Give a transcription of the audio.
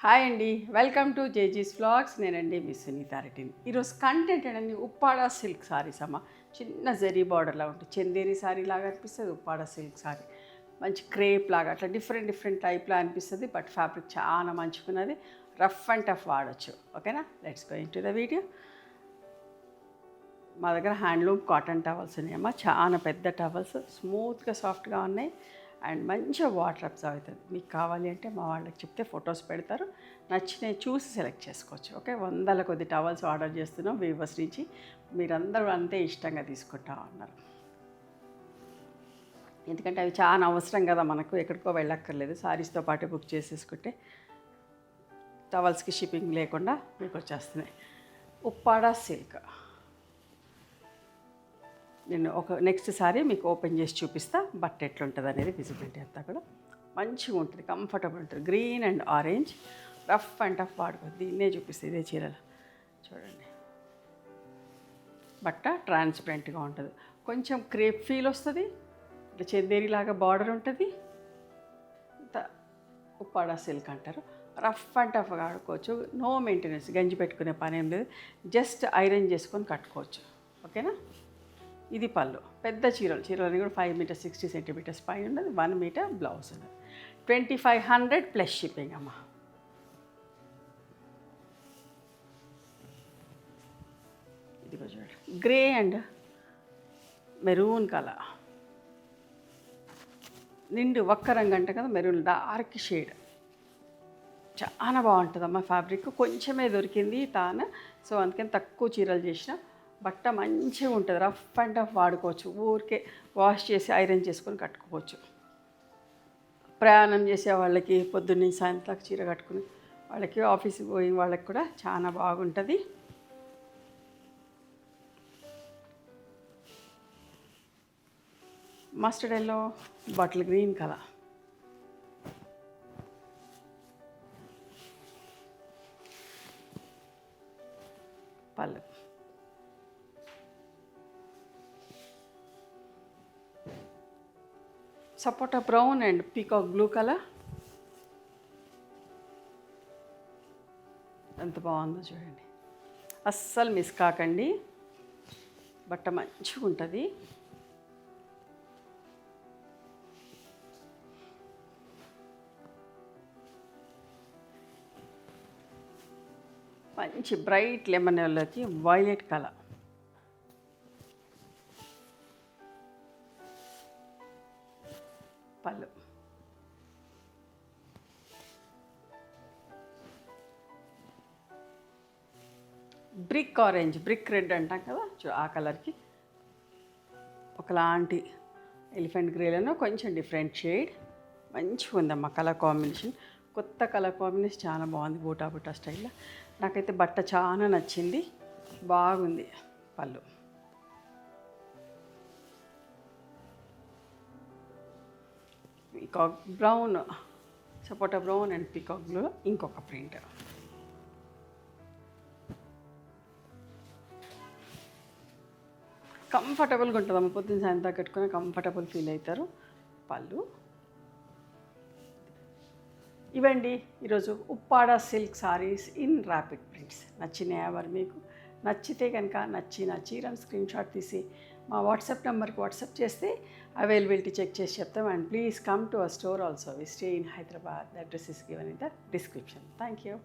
Hi అండి, welcome to జేజీస్ vlogs. నేనండి మీ సునీత రెడ్డి. ఈరోజు కంటెంట్ ఏంటండి, ఉప్పాడ సిల్క్ సారీస్ అమ్మ. చిన్న జరీ బార్డర్లా ఉంటుంది, చందేరి సారీ లాగా అనిపిస్తుంది. ఉప్పాడ సిల్క్ సారీ మంచి క్రేప్ లాగా అట్లా డిఫరెంట్ టైప్లో అనిపిస్తుంది. బట్ ఫ్యాబ్రిక్ చాలా మంచుకున్నది, రఫ్ అండ్ టఫ్ వాడచ్చు. ఓకేనా, let's go into the video. మా దగ్గర హ్యాండ్లూమ్ కాటన్ టవల్స్ ఉన్నాయమ్మా, చాలా పెద్ద టవల్స్, స్మూత్గా సాఫ్ట్గా ఉన్నాయి అండ్ మంచిగా వాటర్ అబ్జర్వ్ అవుతుంది. మీకు కావాలి అంటే మా వాళ్ళకి చెప్తే ఫొటోస్ పెడతారు, నచ్చినవి చూసి సెలెక్ట్ చేసుకోవచ్చు. ఓకే, వందల కొద్ది టవల్స్ ఆర్డర్ చేస్తున్నాం వీవర్స్ నుంచి. మీరందరూ అంతే ఇష్టంగా తీసుకుంటా ఉన్నారు, ఎందుకంటే అవి చాలా అవసరం కదా మనకు, ఎక్కడికో వెళ్ళక్కర్లేదు. సారీస్తో పాటు బుక్ చేసేసుకుంటే టవల్స్కి షిప్పింగ్ లేకుండా మీకు వచ్చేస్తున్నాయి. ఉప్పాడ సిల్క్ నేను నెక్స్ట్ సారీ మీకు ఓపెన్ చేసి చూపిస్తా, బట్ ఎట్లుంటుంది అనేది విజిబిలిటీ అంతా కూడా మంచిగా ఉంటుంది, కంఫర్టబుల్ ఉంటుంది. Green and orange, rough and tough వాడుకో. దీన్నే చూపిస్తుంది, ఇదే చీరలు చూడండి. బట్ట ట్రాన్స్పరెంట్గా ఉంటుంది, కొంచెం క్రేప్ ఫీల్ వస్తుంది, ఇట్లా చందేరిలాగా బార్డర్ ఉంటుంది. ఉప్పాడ సిల్క్ అంటారు. రఫ్ అండ్ టఫ్ ఆడుకోవచ్చు, నో మెయింటెనెన్స్, గంజి పెట్టుకునే పని ఏం లేదు, జస్ట్ ఐరన్ చేసుకొని కట్టుకోవచ్చు. ఓకేనా, ఇది పళ్ళు. పెద్ద చీరలని కూడా 5 మీటర్స్ 60 సెంటీమీటర్స్ పైన ఉన్నది, 1 మీటర్ బ్లౌజ్ ఉన్నది. 2500 ప్లస్ షిప్పింగ్ అమ్మ. ఇదిగో చూడండి, గ్రే అండ్ మెరూన్ కలర్, నిండు ఒక్క రంగు అంట కదా, మెరూన్ డార్క్ షేడ్, చాలా బాగుంటుందమ్మా. ఫ్యాబ్రిక్ కొంచెమే దొరికింది తాను, సో అందుకని తక్కువ చీరలు చేసిన. బట్ట మంచిగా ఉంటుంది, రఫ్ అండ్ టఫ్ వాడుకోవచ్చు, ఊరికే వాష్ చేసి ఐరన్ చేసుకొని కట్టుకోవచ్చు. ప్రయాణం చేసే వాళ్ళకి, పొద్దున్నే సాయంత్రం చీర కట్టుకుని వాళ్ళకి, ఆఫీస్కి పోయిన వాళ్ళకి కూడా చాలా బాగుంటుంది. Mustard yellow, bottle green colour, పళ్ళు. Sapota brown and peacock blue colour, ఎంత బాగుందో చూడండి. అస్సలు మిస్ కాకండి, బట్ట మంచిగా ఉంటుంది. మంచి బ్రైట్ లెమన్ ఎల్లోకి వైలెట్ కలర్, పళ్ళు. బ్రిక్ ఆరెంజ్, బ్రిక్ రెడ్ అంటాం కదా, ఆ కలర్కి ఒకలాంటి ఎలిఫెంట్ గ్రేలను కొంచెం డిఫరెంట్ షేడ్, మంచిగా ఉందమ్మా కలర్ కాంబినేషన్. కొత్త కలర్ కాంబినేషన్ చాలా బాగుంది, బూటా స్టైల్లో. నాకైతే బట్ట చాలా నచ్చింది, బాగుంది. పళ్ళు, peacock brown, sapota brown and peacock బ్లూలో ఇంకొక ప్రింట్. కంఫర్టబుల్గా ఉంటుందమ్మ, పొద్దున్న సాయంత్రం కట్టుకుని కంఫర్టబుల్ ఫీల్ అవుతారు. పళ్ళు. ఇవండి ఈరోజు Uppada silk saris in rapid prints. నచ్చినాయి ఎవరు మీకు? నచ్చితే కనుక నచ్చిన చీరను స్క్రీన్ షాట్ తీసి మా వాట్సాప్ నెంబర్కి వాట్సాప్ చేస్తే అవైలబిలిటీ చెక్ చేసి చెప్తాం. And please come to our store also. We stay in Hyderabad. The address is given in the description. Thank you.